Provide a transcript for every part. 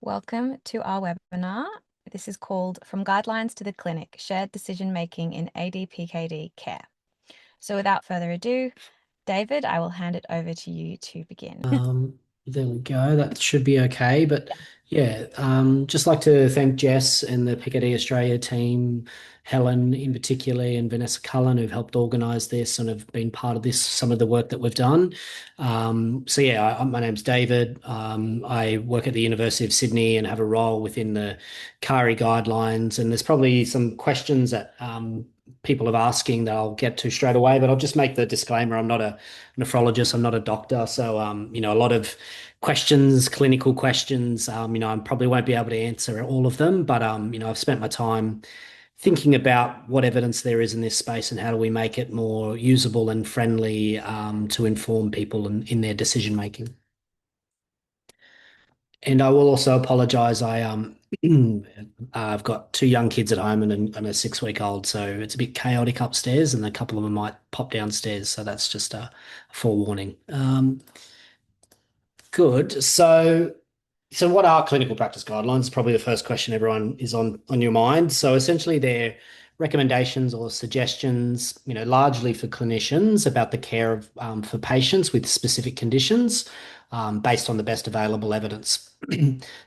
Welcome to our webinar. This is called From Guidelines to the Clinic, Shared Decision Making in ADPKD Care. So without further ado, David, I will hand it over to you to begin. There we go. That should be okay. But yeah, just like to thank Jess and the PKD Australia team, Helen in particular, and Vanessa Cullen, who've helped organise this and have been part of this, some of the work that we've done. So yeah, my name's David. I work at the University of Sydney and have a role within the CARI Guidelines. And there's probably some questions that people are asking that I'll get to straight away, but I'll just make the disclaimer. I'm not a nephrologist. I'm not a doctor. So, a lot of questions, clinical questions, I probably won't be able to answer all of them, but, I've spent my time thinking about what evidence there is in this space and how do we make it more usable and friendly, to inform people in their decision making. And I will also apologize. I've got two young kids at home and a 6 week old, so it's a bit chaotic upstairs, and a couple of them might pop downstairs. So that's just a forewarning. Good. So what are clinical practice guidelines? Probably the first question everyone is on your mind. So essentially, they're recommendations or suggestions, largely for clinicians about the care of for patients with specific conditions, based on the best available evidence.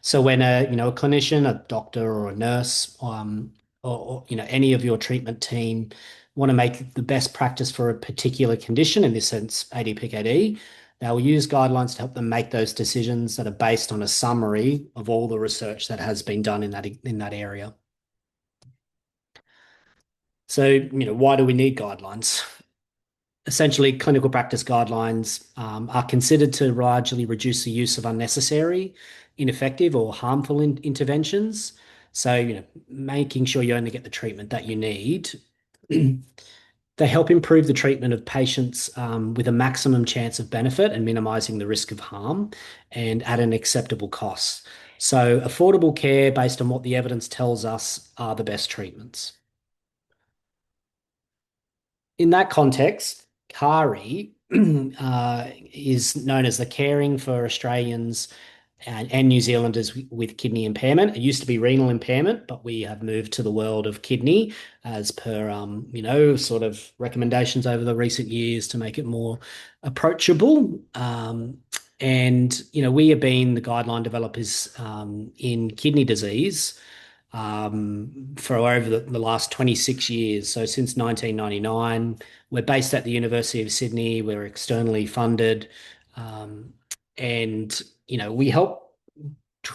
So when a clinician, a doctor, or a nurse, or any of your treatment team want to make the best practice for a particular condition, in this sense, ADPKD. They will use guidelines to help them make those decisions that are based on a summary of all the research that has been done in that area. So, why do we need guidelines? Essentially, clinical practice guidelines are considered to largely reduce the use of unnecessary, ineffective, or harmful interventions. So, making sure you only get the treatment that you need. They help improve the treatment of patients with a maximum chance of benefit and minimizing the risk of harm and at an acceptable cost. So, affordable care based on what the evidence tells us are the best treatments. In that context, CARI is known as the Caring for Australians and New Zealanders with kidney impairment. It used to be renal impairment, but we have moved to the world of kidney as per, sort of recommendations over the recent years to make it more approachable. We have been the guideline developers in kidney disease for over the last 26 years. So since 1999, we're based at the University of Sydney. We're externally funded. We help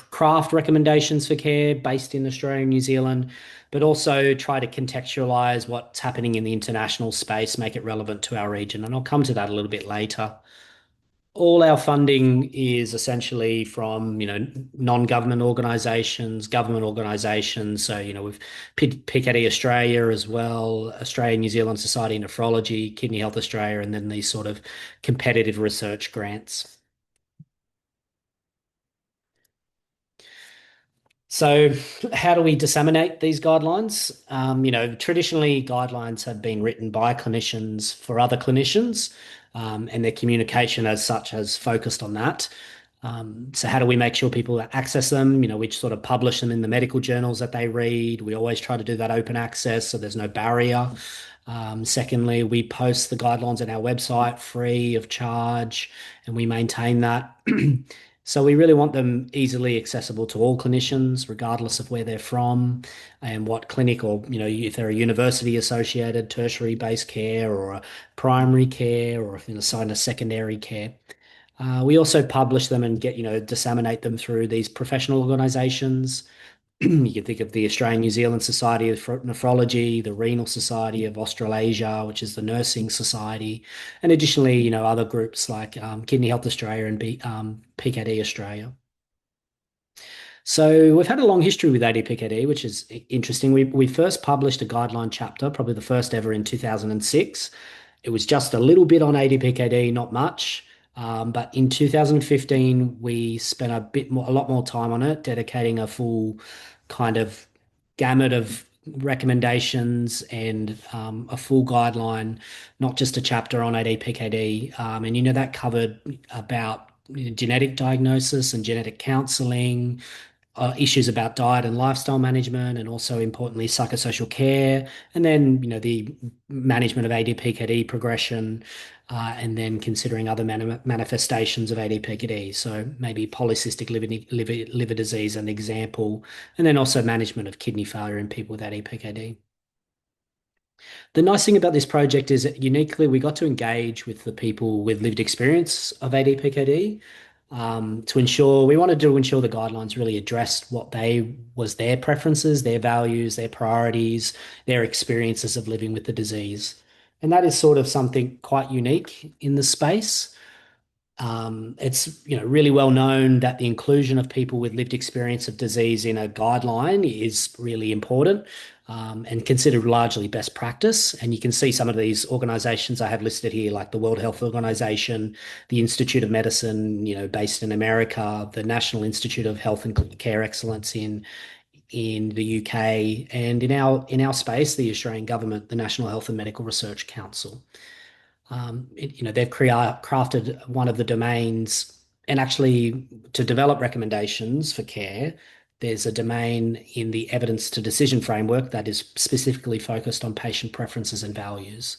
craft recommendations for care based in Australia and New Zealand, but also try to contextualize what's happening in the international space, make it relevant to our region. And I'll come to that a little bit later. All our funding is essentially from, non-government organisations, government organisations. So, we've PKD Australia as well, Australia New Zealand Society of Nephrology, Kidney Health Australia, and then these sort of competitive research grants. So, how do we disseminate these guidelines? Traditionally, guidelines have been written by clinicians for other clinicians, and their communication as such has focused on that. So, how do we make sure people access them? We sort of publish them in the medical journals that they read. We always try to do that open access, so there's no barrier. Secondly, we post the guidelines on our website free of charge, and we maintain that. So we really want them easily accessible to all clinicians, regardless of where they're from and what clinic, or, if they're a university associated tertiary based care or a primary care, or if they're assigned a secondary care. We also publish them and disseminate them through these professional organisations. You can think of the Australian New Zealand Society of Nephrology, the Renal Society of Australasia, which is the Nursing Society, and additionally, other groups like Kidney Health Australia and PKD Australia. So we've had a long history with ADPKD, which is interesting. We first published a guideline chapter, probably the first ever, in 2006. It was just a little bit on ADPKD, not much. But in 2015, we spent a lot more time on it, dedicating a full kind of gamut of recommendations and a full guideline, not just a chapter on ADPKD. That covered about genetic diagnosis and genetic counselling, issues about diet and lifestyle management, and also importantly psychosocial care, and then the management of ADPKD progression, and then considering other manifestations of ADPKD. So maybe polycystic liver disease, an example, and then also management of kidney failure in people with ADPKD. The nice thing about this project is that uniquely we got to engage with the people with lived experience of ADPKD, to ensure we wanted to ensure the guidelines really addressed what they was their preferences, their values, their priorities, their experiences of living with the disease. And that is sort of something quite unique in the space. It's really well known that the inclusion of people with lived experience of disease in a guideline is really important, and considered largely best practice. And you can see some of these organisations I have listed here, like the World Health Organization, the Institute of Medicine, based in America, the National Institute of Health and Care Excellence in the UK, and in our space, the Australian Government, the National Health and Medical Research Council. They've crafted one of the domains, and actually to develop recommendations for care, there's a domain in the evidence to decision framework that is specifically focused on patient preferences and values.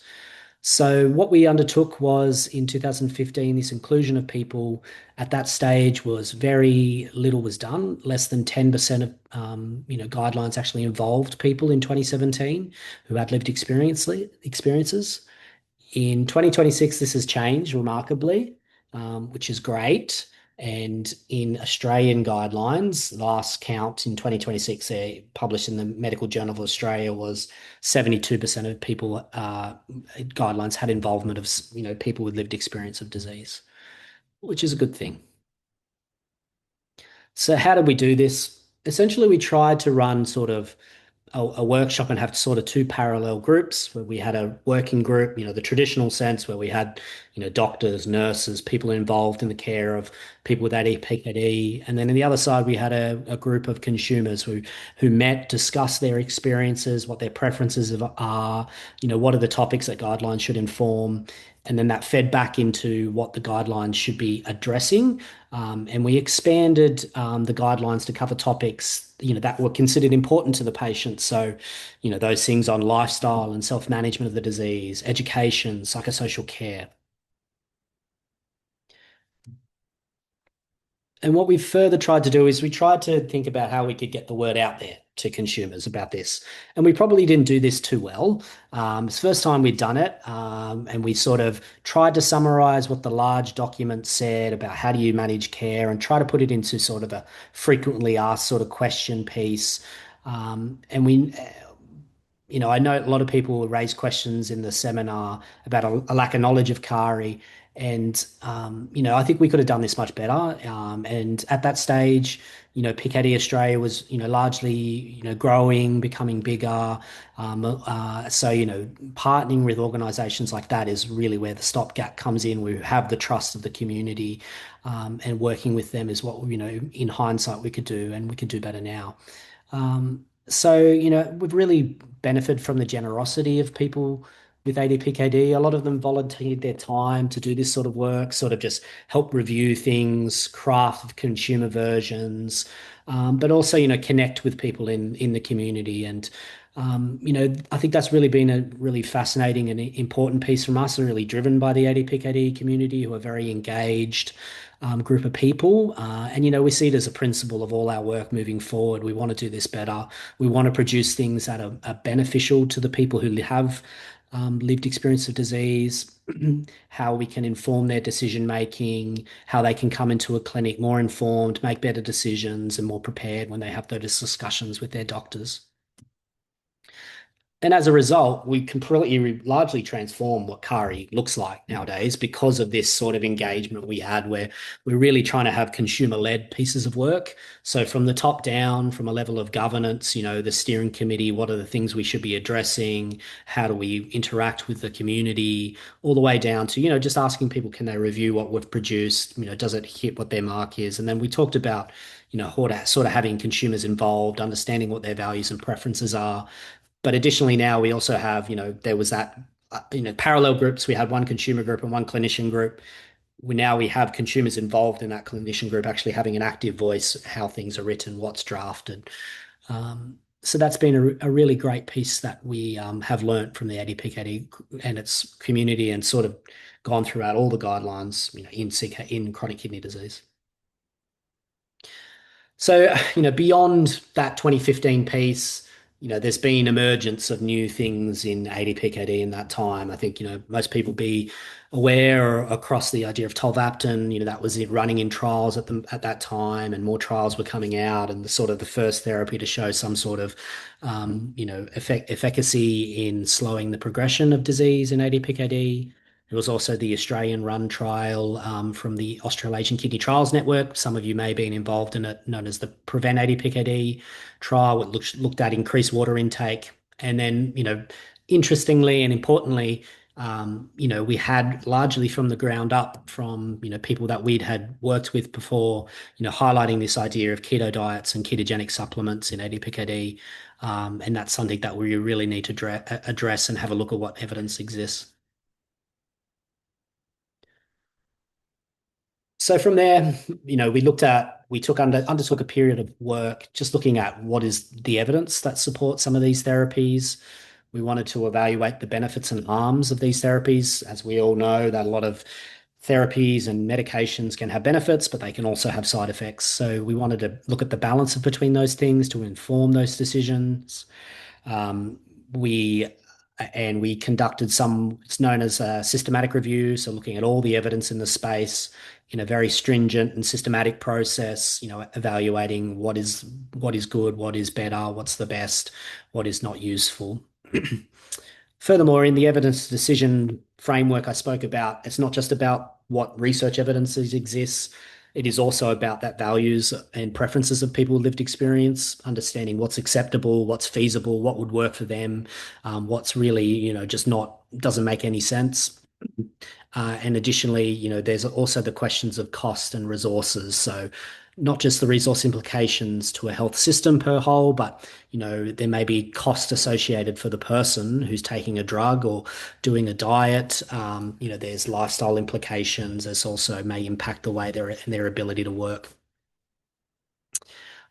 So what we undertook was in 2015, this inclusion of people at that stage was very little was done. Less than 10% of guidelines actually involved people in 2017 who had lived experiences. In 2026, this has changed remarkably, which is great. And in Australian guidelines, last count in 2026, they published in the Medical Journal of Australia, was 72% of people, guidelines had involvement of, people with lived experience of disease, which is a good thing. So how did we do this? Essentially, we tried to run sort of a workshop and have sort of two parallel groups where we had a working group, the traditional sense where we had, doctors, nurses, people involved in the care of people with ADPKD. And then on the other side, we had a group of consumers who met, discussed their experiences, what their preferences are, what are the topics that guidelines should inform. And then that fed back into what the guidelines should be addressing. And we expanded the guidelines to cover topics, that were considered important to the patient. So, those things on lifestyle and self-management of the disease, education, psychosocial care. And what we further tried to do is we tried to think about how we could get the word out there to consumers about this. And we probably didn't do this too well. It's the first time we'd done it. And we sort of tried to summarize what the large document said about how do you manage care and try to put it into sort of a frequently asked sort of question piece. And I know a lot of people will raise questions in the seminar about a lack of knowledge of CARI. And, I think we could have done this much better. And at that stage, PKD Australia was, largely, growing, becoming bigger. So, partnering with organisations like that is really where the stopgap comes in. We have the trust of the community, and working with them is what, in hindsight we could do, and we could do better now. So, we've really benefited from the generosity of people with ADPKD. A lot of them volunteered their time to do this sort of work, sort of just help review things, craft consumer versions, but also, connect with people in the community. And, I think that's really been a really fascinating and important piece from us, and really driven by the ADPKD community, who are very engaged group of people. And, we see it as a principle of all our work moving forward. We want to do this better. We want to produce things that are beneficial to the people who have lived experience of disease, how we can inform their decision making, how they can come into a clinic more informed, make better decisions, and more prepared when they have those discussions with their doctors. And as a result, we completely largely transform what CARI looks like nowadays because of this sort of engagement we had, where we're really trying to have consumer-led pieces of work. So from the top down, from a level of governance, the steering committee, what are the things we should be addressing? How do we interact with the community? All the way down to, just asking people, can they review what we've produced? Does it hit what their mark is? And then we talked about, sort of having consumers involved, understanding what their values and preferences are. But additionally, now we also have, there was that, parallel groups. We had one consumer group and one clinician group. we have consumers involved in that clinician group actually having an active voice, how things are written, what's drafted. So that's been a really great piece that we have learnt from the ADPKD and its community, and sort of gone throughout all the guidelines, in chronic kidney disease. So, beyond that 2015 piece, there's been emergence of new things in ADPKD in that time. I think, most people be aware across the idea of tolvaptan, that was running in trials at that time, and more trials were coming out, and the sort of the first therapy to show some sort of, efficacy in slowing the progression of disease in ADPKD. There was also the Australian run trial from the Australasian Kidney Trials Network. Some of you may have been involved in it, known as the Prevent ADPKD trial. It looked at increased water intake. And then, interestingly and importantly, we had largely from the ground up from, people that we'd had worked with before, highlighting this idea of keto diets and ketogenic supplements in ADPKD. And that's something that we really need to address and have a look at what evidence exists. So from there, undertook a period of work just looking at what is the evidence that supports some of these therapies. We wanted to evaluate the benefits and harms of these therapies. As we all know, that a lot of therapies and medications can have benefits, but they can also have side effects. So we wanted to look at the balance between those things to inform those decisions. Um, we we conducted it's known as a systematic review, so looking at all the evidence in the space in a very stringent and systematic process, evaluating what is good, what is better, what's the best, what is not useful. Furthermore, in the evidence decision framework I spoke about, it's not just about what research evidences exists. It is also about that values and preferences of people with lived experience, understanding what's acceptable, what's feasible, what would work for them, what's really, just doesn't make any sense. And additionally, there's also the questions of cost and resources. So not just the resource implications to a health system per whole, but, there may be cost associated for the person who's taking a drug or doing a diet. There's lifestyle implications. This also may impact the way their ability to work.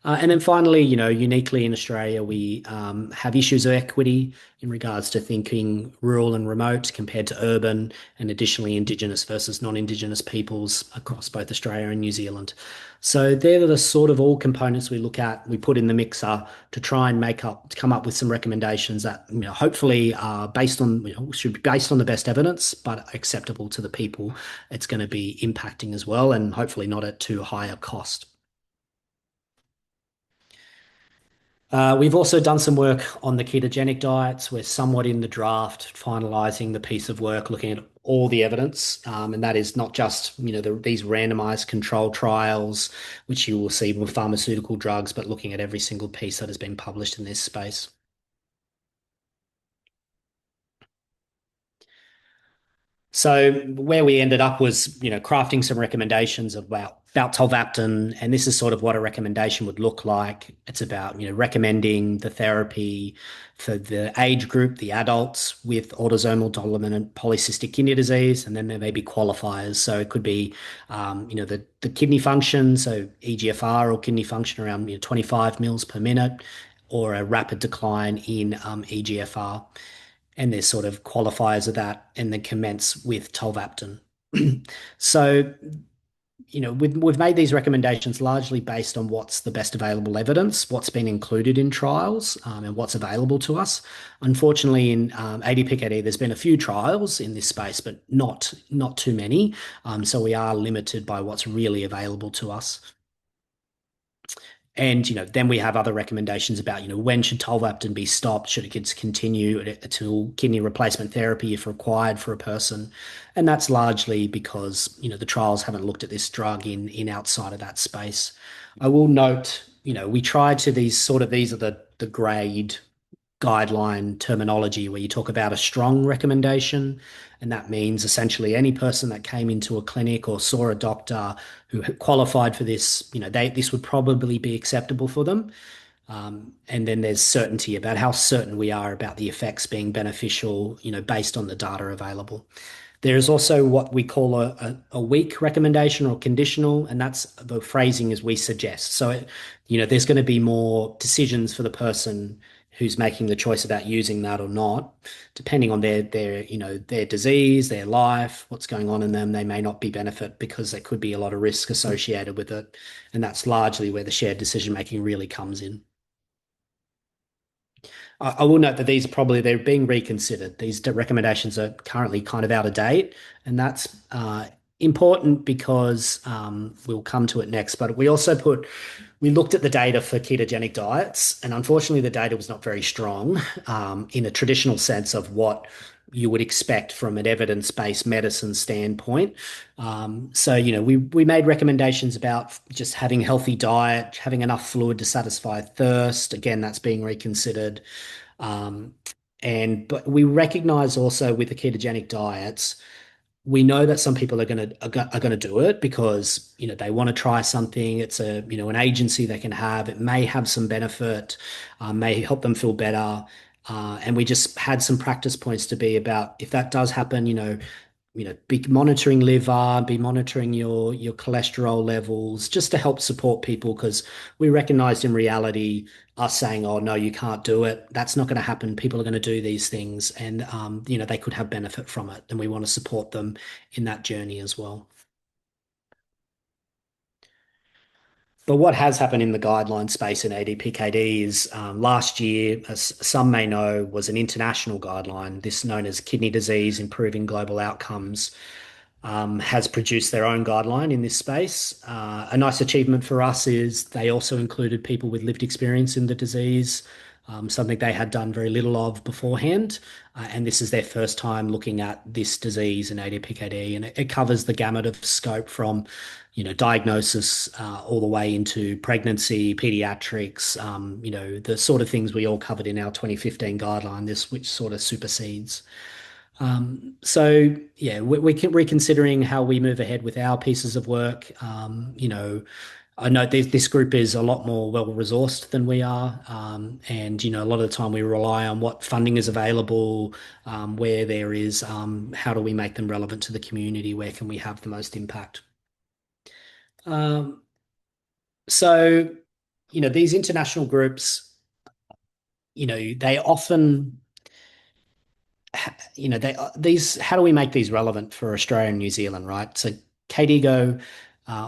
And then finally, uniquely in Australia, we have issues of equity in regards to thinking rural and remote compared to urban, and additionally Indigenous versus non-Indigenous peoples across both Australia and New Zealand. So they're the sort of all components we look at, we put in the mixer to try and come up with some recommendations that, hopefully are based on, should be based on the best evidence, but acceptable to the people it's going to be impacting as well, and hopefully not at too high a cost. We've also done some work on the ketogenic diets. We're somewhat in the draft, finalising the piece of work, looking at all the evidence, and that is not just these randomised control trials, which you will see with pharmaceutical drugs, but looking at every single piece that has been published in this space. So where we ended up was, crafting some recommendations about tolvaptan, and this is sort of what a recommendation would look like. It's about, recommending the therapy for the age group, the adults with autosomal dominant polycystic kidney disease, and then there may be qualifiers. So it could be, the kidney function, so eGFR or kidney function around 25 mils per minute, or a rapid decline in eGFR. And there's sort of qualifiers of that, and then commence with tolvaptan. So, we've made these recommendations largely based on what's the best available evidence, what's been included in trials, and what's available to us. Unfortunately, in ADPKD, there's been a few trials in this space, but not too many. So we are limited by what's really available to us. And, then we have other recommendations about, when should tolvaptan be stopped? Should it continue until kidney replacement therapy if required for a person? And that's largely because, the trials haven't looked at this drug in outside of that space. I will note, we try to these are the grade guideline terminology where you talk about a strong recommendation. And that means essentially any person that came into a clinic or saw a doctor who qualified for this, this would probably be acceptable for them. And then there's certainty about how certain we are about the effects being beneficial, based on the data available. There is also what we call a weak recommendation or conditional, and that's the phrasing as we suggest. So, there's going to be more decisions for the person who's making the choice about using that or not, depending on their disease, their life, what's going on in them. They may not be benefit because there could be a lot of risk associated with it, and that's largely where the shared decision making really comes in. I will note that they're being reconsidered. These recommendations are currently kind of out of date, and that's important because we'll come to it next. But we looked at the data for ketogenic diets, and unfortunately, the data was not very strong in a traditional sense of what you would expect from an evidence-based medicine standpoint. We made recommendations about just having a healthy diet, having enough fluid to satisfy thirst. Again, that's being reconsidered. Um, but we recognize also with the ketogenic diets, we know that some people are going to do it because they want to try something. It's an agency they can have. It may have some benefit, may help them feel better. And we just had some practice points to be about if that does happen, be monitoring liver, be monitoring your cholesterol levels, just to help support people because we recognized in reality us saying, "Oh no, you can't do it." That's not going to happen. People are going to do these things, and they could have benefit from it, and we want to support them in that journey as well. But what has happened in the guideline space in ADPKD is last year, as some may know, was an international guideline, this known as Kidney Disease Improving Global Outcomes, has produced their own guideline in this space. A nice achievement for us is they also included people with lived experience in the disease, something they had done very little of beforehand. And this is their first time looking at this disease in ADPKD, and it covers the gamut of scope from, diagnosis all the way into pregnancy, pediatrics, the sort of things we all covered in our 2015 guideline, this which sort of supersedes. So yeah, we're reconsidering how we move ahead with our pieces of work. I know this group is a lot more well-resourced than we are. And, a lot of the time we rely on what funding is available, where there is, how do we make them relevant to the community? Where can we have the most impact? Um, so, these international groups, they often these how do we make these relevant for Australia and New Zealand, right? So KDIGO,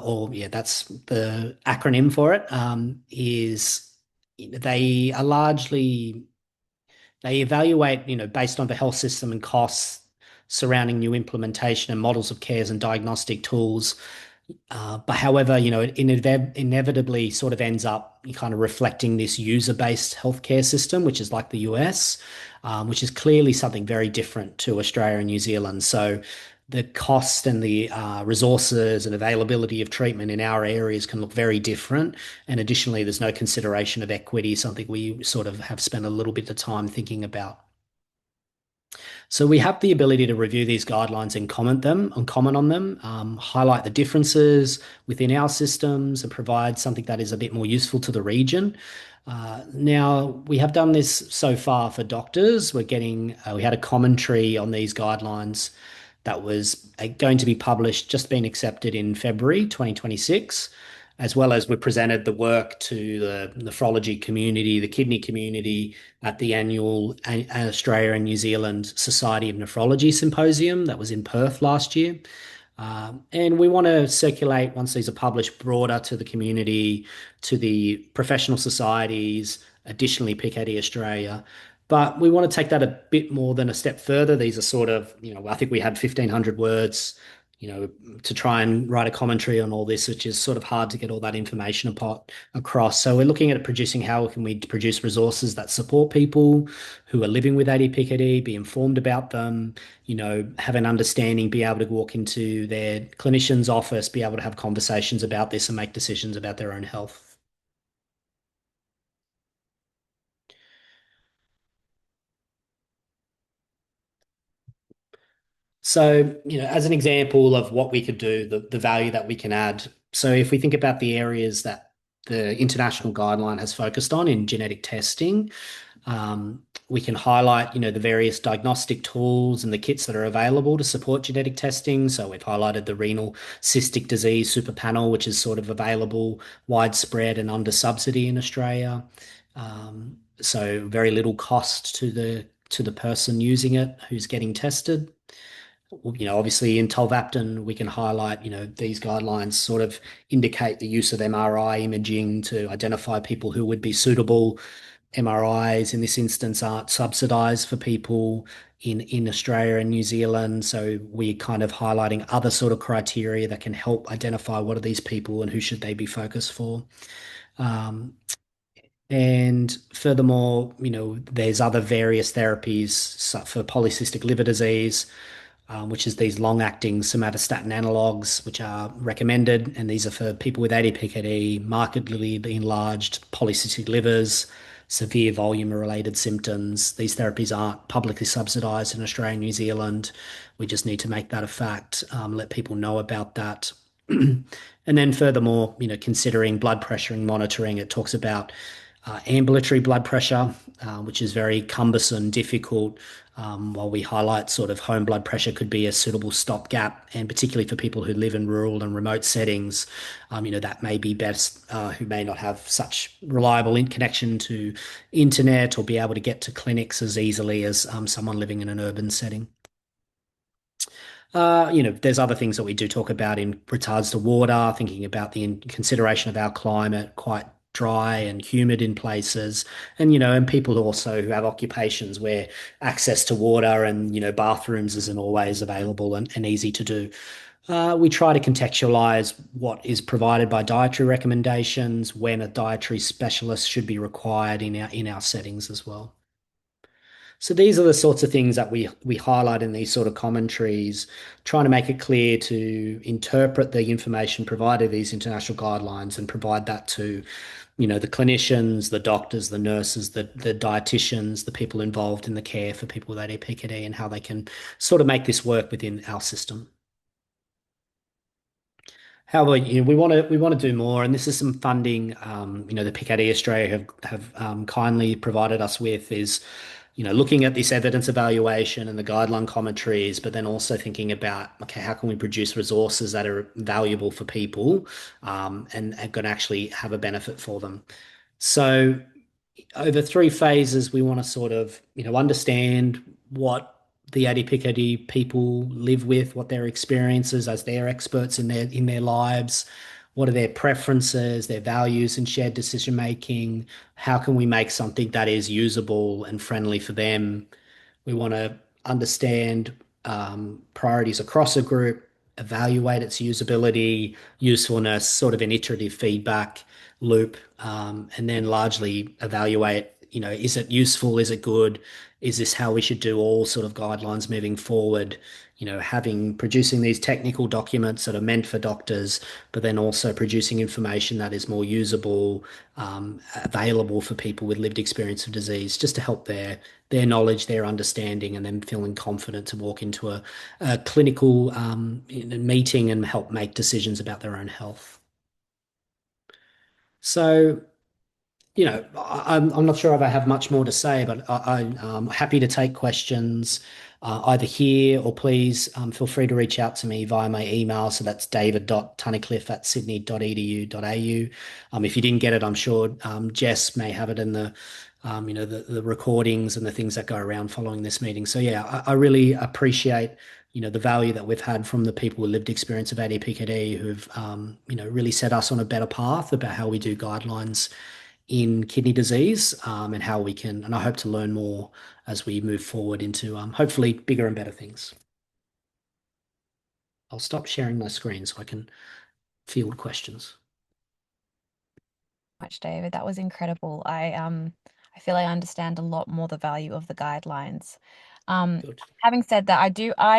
or yeah, that's the acronym for it, is they are largely they evaluate, based on the health system and costs surrounding new implementation and models of cares and diagnostic tools. But however, it inevitably sort of ends up kind of reflecting this user-based healthcare system, which is like the US, which is clearly something very different to Australia and New Zealand. So the cost and the resources and availability of treatment in our areas can look very different. And additionally, there's no consideration of equity, something we sort of have spent a little bit of time thinking about. So we have the ability to review these guidelines and comment on them, highlight the differences within our systems, and provide something that is a bit more useful to the region. Now we have done this so far for doctors. We had a commentary on these guidelines that was going to be published, just been accepted in February 2026, as well as we presented the work to the nephrology community, the kidney community at the annual Australia and New Zealand Society of Nephrology Symposium that was in Perth last year. And we want to circulate, once these are published, broader to the community, to the professional societies, additionally PKD Australia. But we want to take that a bit more than a step further. These are sort of, I think we had 1,500 words, to try and write a commentary on all this, which is sort of hard to get all that information across. So we're looking at producing how can we produce resources that support people who are living with ADPKD, be informed about them, have an understanding, be able to walk into their clinician's office, be able to have conversations about this and make decisions about their own health. So, as an example of what we could do, the value that we can add. So if we think about the areas that the international guideline has focused on in genetic testing, we can highlight, the various diagnostic tools and the kits that are available to support genetic testing. So we've highlighted the renal cystic disease super panel, which is sort of available widespread and under subsidy in Australia. So very little cost to the person using it who's getting tested. Obviously in tolvaptan, we can highlight, these guidelines sort of indicate the use of MRI imaging to identify people who would be suitable. MRIs in this instance aren't subsidized for people in Australia and New Zealand. So we're kind of highlighting other sort of criteria that can help identify what are these people and who should they be focused for. Um, and furthermore, there's other various therapies for polycystic liver disease, which is these long-acting somatostatin analogs, which are recommended. And these are for people with ADPKD, markedly enlarged polycystic livers, severe volume-related symptoms. These therapies aren't publicly subsidized in Australia and New Zealand. We just need to make that a fact, let people know about that. And then furthermore, considering blood pressure and monitoring, it talks about ambulatory blood pressure, which is very cumbersome, difficult. While we highlight sort of home blood pressure could be a suitable stopgap, and particularly for people who live in rural and remote settings, that may be best, who may not have such reliable connection to internet or be able to get to clinics as easily as someone living in an urban setting. There's other things that we do talk about in regards to water, thinking about the consideration of our climate, quite dry and humid in places, and people also who have occupations where access to water and, bathrooms isn't always available and easy to do. We try to contextualize what is provided by dietary recommendations, when a dietary specialist should be required in our settings as well. So these are the sorts of things that we highlight in these sort of commentaries, trying to make it clear to interpret the information provided these international guidelines and provide that to, the clinicians, the doctors, the nurses, the dietitians, the people involved in the care for people with ADPKD, and how they can sort of make this work within our system. However, we want to do more, and this is some funding. The PKD Australia have kindly provided us with is, looking at this evidence evaluation and the guideline commentaries, but then also thinking about, okay, how can we produce resources that are valuable for people, and are going to actually have a benefit for them. So over 3 phases, we want to sort of, understand what the ADPKD people live with, what their experiences as their experts in their lives, what are their preferences, their values and shared decision making, how can we make something that is usable and friendly for them. We want to understand priorities across a group, evaluate its usability, usefulness, sort of an iterative feedback loop, and then largely evaluate, is it useful? Is it good? Is this how we should do all sort of guidelines moving forward? Producing these technical documents that are meant for doctors, but then also producing information that is more usable, available for people with lived experience of disease, just to help their knowledge, their understanding, and then feeling confident to walk into a clinical meeting and help make decisions about their own health. So, I'm not sure if I have much more to say, but I'm happy to take questions either here, or please feel free to reach out to me via my email. So that's david.tunnicliffe@sydney.edu.au. If you didn't get it, I'm sure Jess may have it in the recordings and the things that go around following this meeting. So yeah, I really appreciate, the value that we've had from the people with lived experience of ADPKD who've, really set us on a better path about how we do guidelines in kidney disease, and how we can, and I hope to learn more as we move forward into hopefully bigger and better things. I'll stop sharing my screen so I can field questions. Much, David. That was incredible. I feel I understand a lot more the value of the guidelines. Good. Having said that, I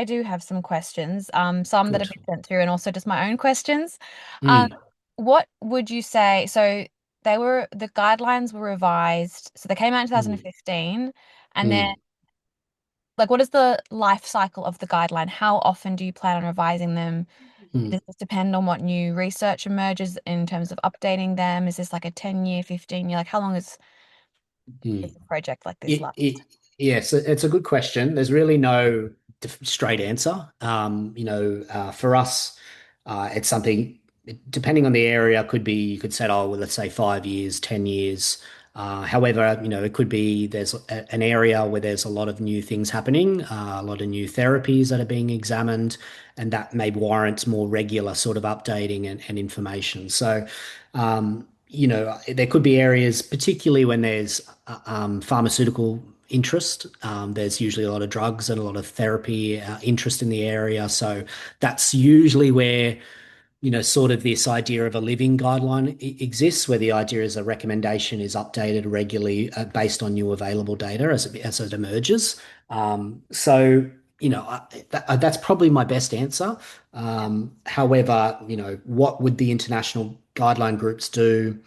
do have some questions, some that have Good. been sent through, and also just my own questions. Mm, What would you say? So the guidelines were revised, so they came out in mm, 2015, and then mm, like what is the life cycle of the guideline? How often do you plan on revising them? mm. Does this depend on what new research emerges in terms of updating them? Is this like a 10-year, 15-year? Like how long is Mm. if a project like this It, lasts? it, yes, it's a good question. There's really no straight answer. For us, it's something, depending on the area, could be, you could say, oh, well, let's say 5 years, 10 years. However, it could be there's an area where there's a lot of new things happening, a lot of new therapies that are being examined, and that may warrant more regular sort of updating and information. So, there could be areas, particularly when there's pharmaceutical interest. There's usually a lot of drugs and a lot of therapy interest in the area. So that's usually where, sort of this idea of a living guideline exists, where the idea is a recommendation is updated regularly based on new available data as it emerges. So, that's probably my best answer. However, what would the international guideline groups do?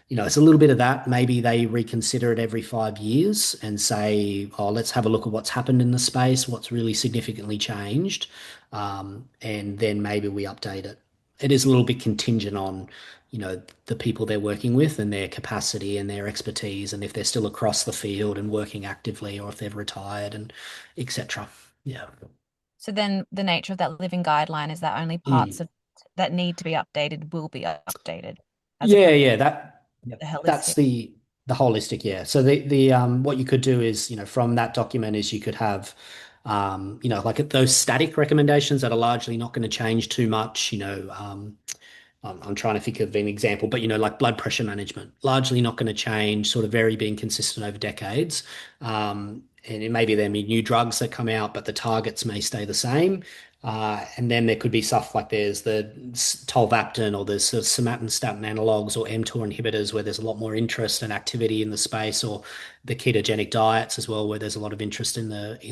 It's a little bit of that. Maybe they reconsider it every 5 years and say, oh, let's have a look at what's happened in the space, what's really significantly changed, and then maybe we update it. It is a little bit contingent on, the people they're working with and their capacity and their expertise, and if they're still across the field and working actively, or if they've retired and etc. Yeah. So then the nature of that living guideline is that only parts Mm. of that need to be updated will be updated, as Yeah, opposed yeah, that to the yep. That's holistic. the holistic, yeah. So the what you could do is, from that document is you could have like those static recommendations that are largely not going to change too much, I'm trying to think of an example, but like blood pressure management, largely not going to change, sort of very being consistent over decades. And it maybe there may be new drugs that come out, but the targets may stay the same. And then there could be stuff like there's the tolvaptan, or there's sort of somatostatin analogs or mTOR inhibitors, where there's a lot more interest and activity in the space, or the ketogenic diets as well, where there's a lot of interest in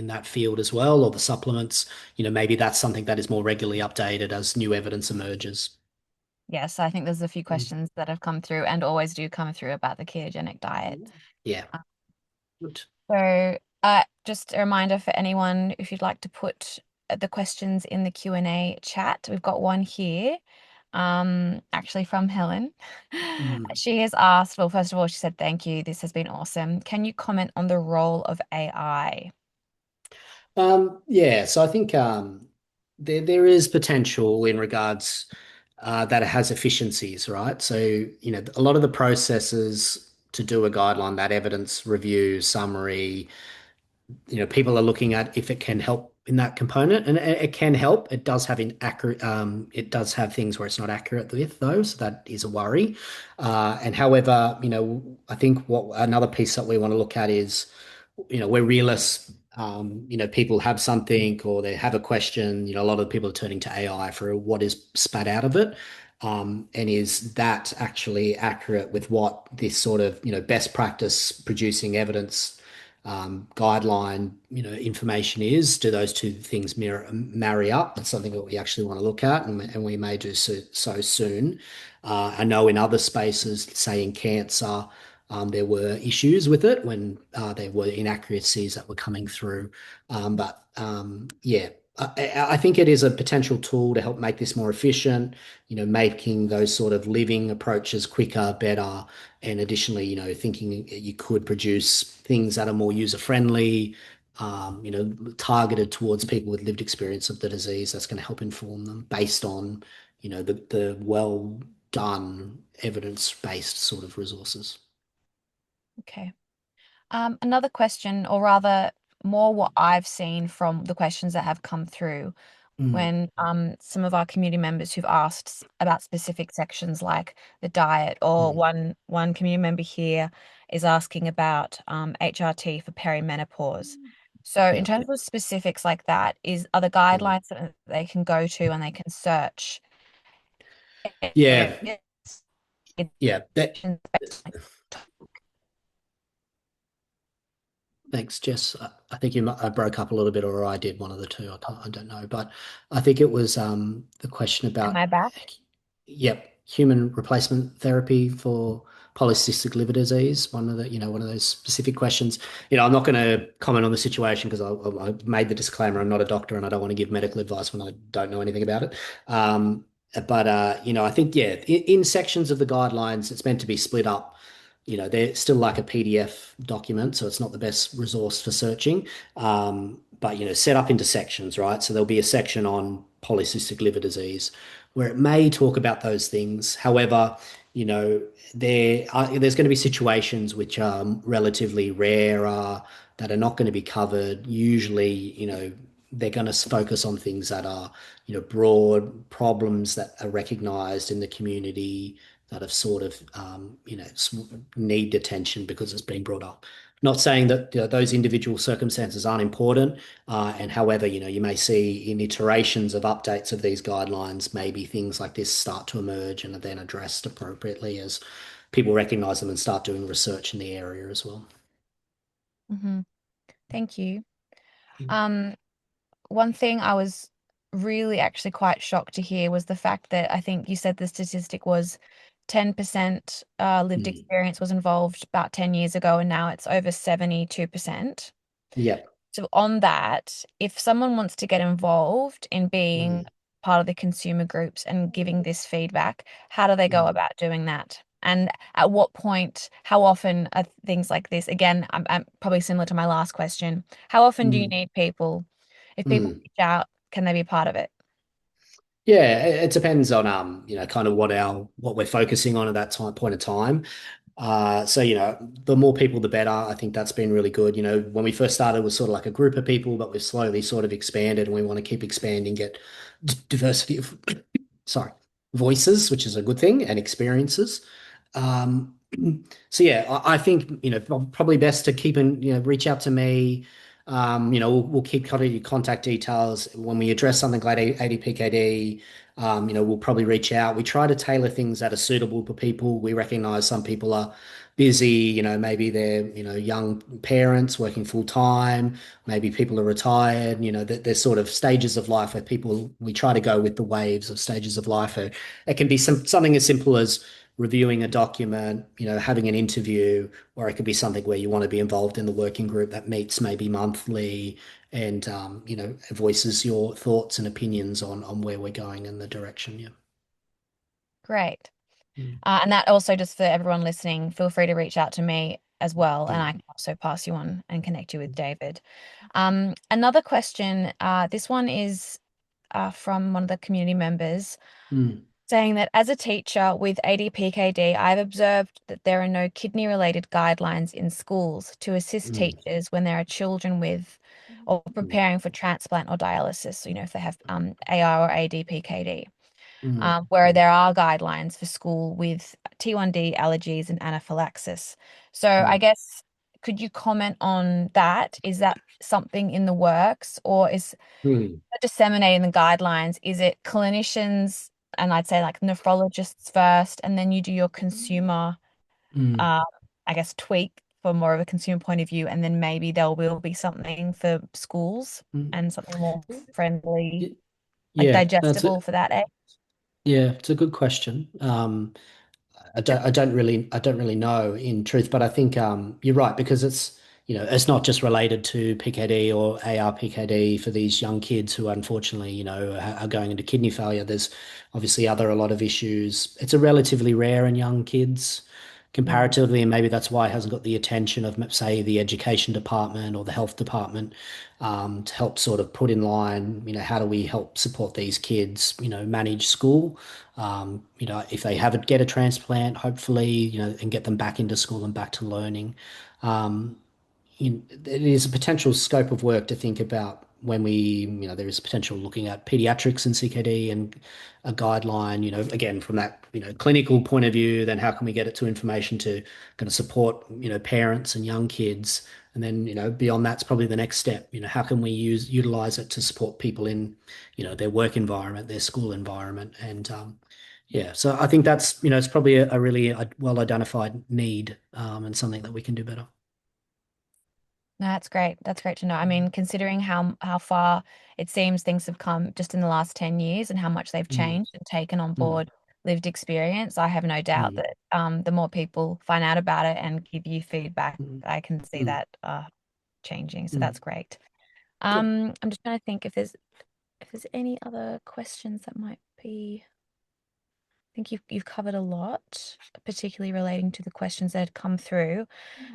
that field as well, or the supplements. Maybe that's something that is more regularly updated as new evidence emerges. Yes, I think there's a few questions that have come through and always do come through about the ketogenic diet. Yeah. Uh, Good. So, just a reminder for anyone, if you'd like to put the questions in the Q&A chat, we've got one here, actually from Helen. Mm. She has asked, well, first of all, she said, thank you. This has been awesome. Can you comment on the role of AI? Yeah, so I think there is potential in regards that it has efficiencies, right? So, a lot of the processes to do a guideline, that evidence review, summary, people are looking at if it can help in that component, and it can help. It does have inaccurate, it does have things where it's not accurate with those, so that is a worry. And however, I think what another piece that we want to look at is, we're realists. People have something or they have a question. A lot of people are turning to AI for what is spat out of it. And is that actually accurate with what this sort of, best practice producing evidence guideline, information is? Do those two things marry up? That's something that we actually want to look at, and we may do so soon. I know in other spaces, say in cancer, there were issues with it when there were inaccuracies that were coming through. Yeah, I think it is a potential tool to help make this more efficient, making those sort of living approaches quicker, better, and additionally, thinking you could produce things that are more user-friendly, targeted towards people with lived experience of the disease. That's going to help inform them based on, the well done evidence-based sort of resources. Okay. Another question, or rather more what I've seen from the questions that have come through Mm, when some of our community members who've asked about specific sections like the diet, or mm, one community member here is asking about HRT for perimenopause. So in yeah. terms of specifics like that, are the Mm. guidelines that they can go to and they can search Yeah, areas yeah. based on Thanks, Jess. I think I broke up a little bit, or I did, one of the two. I don't know, but I think it was the question am I about, back? yep, human replacement therapy for polycystic liver disease. One of those specific questions. I'm not going to comment on the situation because I made the disclaimer. I'm not a doctor, and I don't want to give medical advice when I don't know anything about it. But I think, yeah, in sections of the guidelines, it's meant to be split up. they're still like a PDF document, so it's not the best resource for searching. But set up into sections, right? So there'll be a section on polycystic liver disease where it may talk about those things. However, there's going to be situations which are relatively rarer that are not going to be covered. Usually, they're going to focus on things that are, broad problems that are recognized in the community that have sort of, need attention because it's been brought up. Not saying that those individual circumstances aren't important, and however, you may see in iterations of updates of these guidelines, maybe things like this start to emerge and are then addressed appropriately as people recognize them and start doing research in the area as well. Hmm. Thank you. Um, One thing I was really actually quite shocked to hear was the fact that I think you said the statistic was 10% lived Mm. experience was involved about 10 years ago, and now it's over 72%. Yeah. So on that, if someone wants to get involved in being Mm. part of the consumer groups and giving this feedback, how do they go Mm. about doing that? And at what point, how often are things like this? Again, I'm probably similar to my last question. How often do you Mm. need people? If people Mm. reach out, can they be part of it? Yeah, it depends on kind of what we're focusing on at that point of time. So the more people, the better. I think that's been really good. When we first started, it was sort of like a group of people, but we've slowly sort of expanded, and we want to keep expanding, get diversity of sorry, voices, which is a good thing, and experiences. Um, so yeah, I think probably best to keep in reach out to me. We'll keep your contact details when we address something like ADPKD. We'll probably reach out. We try to tailor things that are suitable for people. We recognize some people are busy. Maybe they're young parents working full time. Maybe people are retired. There's sort of stages of life where people we try to go with the waves of stages of life. It can be something as simple as reviewing a document, having an interview, or it could be something where you want to be involved in the working group that meets maybe monthly and voices your thoughts and opinions on where we're going in the direction. Yeah. Great. Mm. And that also, just for everyone listening, feel free to reach out to me as well, and Yeah. I can also pass you on and connect you with David. Another question, this one is from one of the community members, Mm. saying that as a teacher with ADPKD, I've observed that there are no kidney-related guidelines in schools to assist Mm. teachers when there are children with or Mm. preparing for transplant or dialysis, so, if they have AR or ADPKD. Mm. Where there are guidelines for school with T1D allergies and anaphylaxis. So I Mm. guess, could you comment on that? Is that something in the works, or is Mm. disseminating the guidelines? Is it clinicians, and I'd say like nephrologists first, and then you do your consumer, Mm. uh, I guess, tweak for more of a consumer point of view, and then maybe there will be something for schools Mm. and something more friendly, Y- like Yeah, that's digestible it. for that age? Yeah, it's a good question. I don't really know in truth, but I think you're right because it's not just related to PKD or ARPKD for these young kids who unfortunately, are going into kidney failure. There's obviously a lot of issues. It's a relatively rare in young kids Mm. comparatively, and maybe that's why it hasn't got the attention of, say, the education department or the health department to help sort of put in line, how do we help support these kids, manage school if they have get a transplant, hopefully, and get them back into school and back to learning. Um, it is a potential scope of work to think about when there is a potential looking at pediatrics and CKD and a guideline, again, from that, clinical point of view, then how can we get it to information to kind of support, parents and young kids. And then, beyond that's probably the next step, how can we utilize it to support people in, their work environment, their school environment. And, yeah, so I think that's, it's probably a really well identified need, and something that we can do better. No, that's great. That's great to know. I mean, considering how far it seems things have come just in the last 10 years and how much they've Mm, changed and taken on mm, board lived experience, I have no doubt mm, that the more people find out about it and give you feedback, mm, I can see mm, that changing. So mm. that's great. Good. I'm just trying to think if there's any other questions that might be think you've covered a lot, particularly relating to the questions that had come through.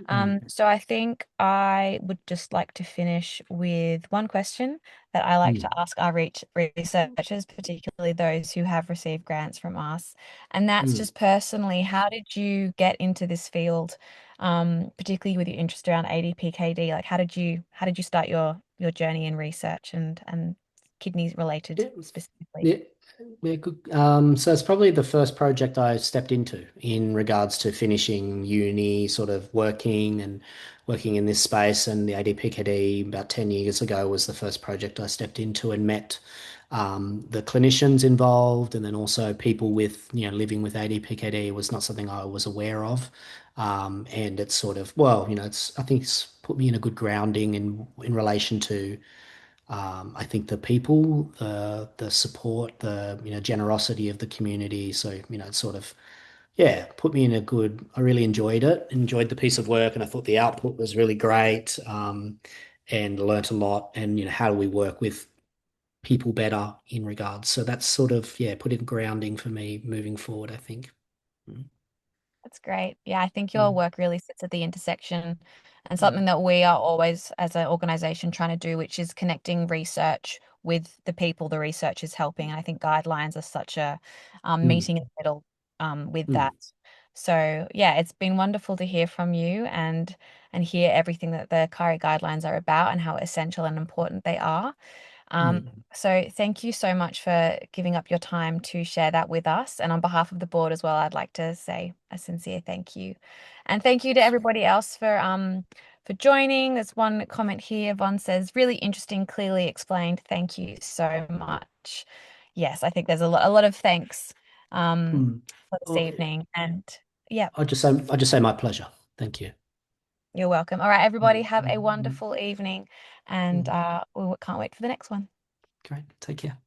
Mm, So I think I would just like to finish with one question that I like to mm, ask our researchers, particularly those who have received grants from us. And that's mm. just personally, how did you get into this field, particularly with your interest around ADPKD? Like how did you start your journey in research and kidneys related Yeah, specifically? yeah, yeah, good. So it's probably the first project I stepped into in regards to finishing uni, sort of working in this space. And the ADPKD about 10 years ago was the first project I stepped into and met the clinicians involved, and then also people with, living with ADPKD was not something I was aware of. And it's sort of, well, I think it's put me in a good grounding in relation to I think the people, the support, the generosity of the community. So it's sort of put me in a good. I really enjoyed it, enjoyed the piece of work, and I thought the output was really great, and learnt a lot. And how do we work with people better in regards? So that's sort of put in grounding for me moving forward, I think. Mm, That's great. Yeah, I think your mm, work really sits at the intersection and mm, something that we are always, as an organization, trying to do, which is connecting research with the people the research is helping. And I think guidelines are such a mm, meeting in the middle with mm, that. So yeah, it's been wonderful to hear from you and hear everything that the CARI guidelines are about and how essential and important they are. Um, mm. so thank you so much for giving up your time to share that with us. And on behalf of the board as well, I'd like to say a sincere thank you. And thank you to everybody else for joining. There's one comment here. One says, really interesting, clearly explained. Thank you so much. Yes, I think there's a lot of thanks Mm. for this Oh, evening. And yeah, I just say my pleasure. Thank you. you're welcome. All right, everybody, Mm, have mm, a mm, wonderful evening. And mm. we can't wait for the next one. Great. Take care.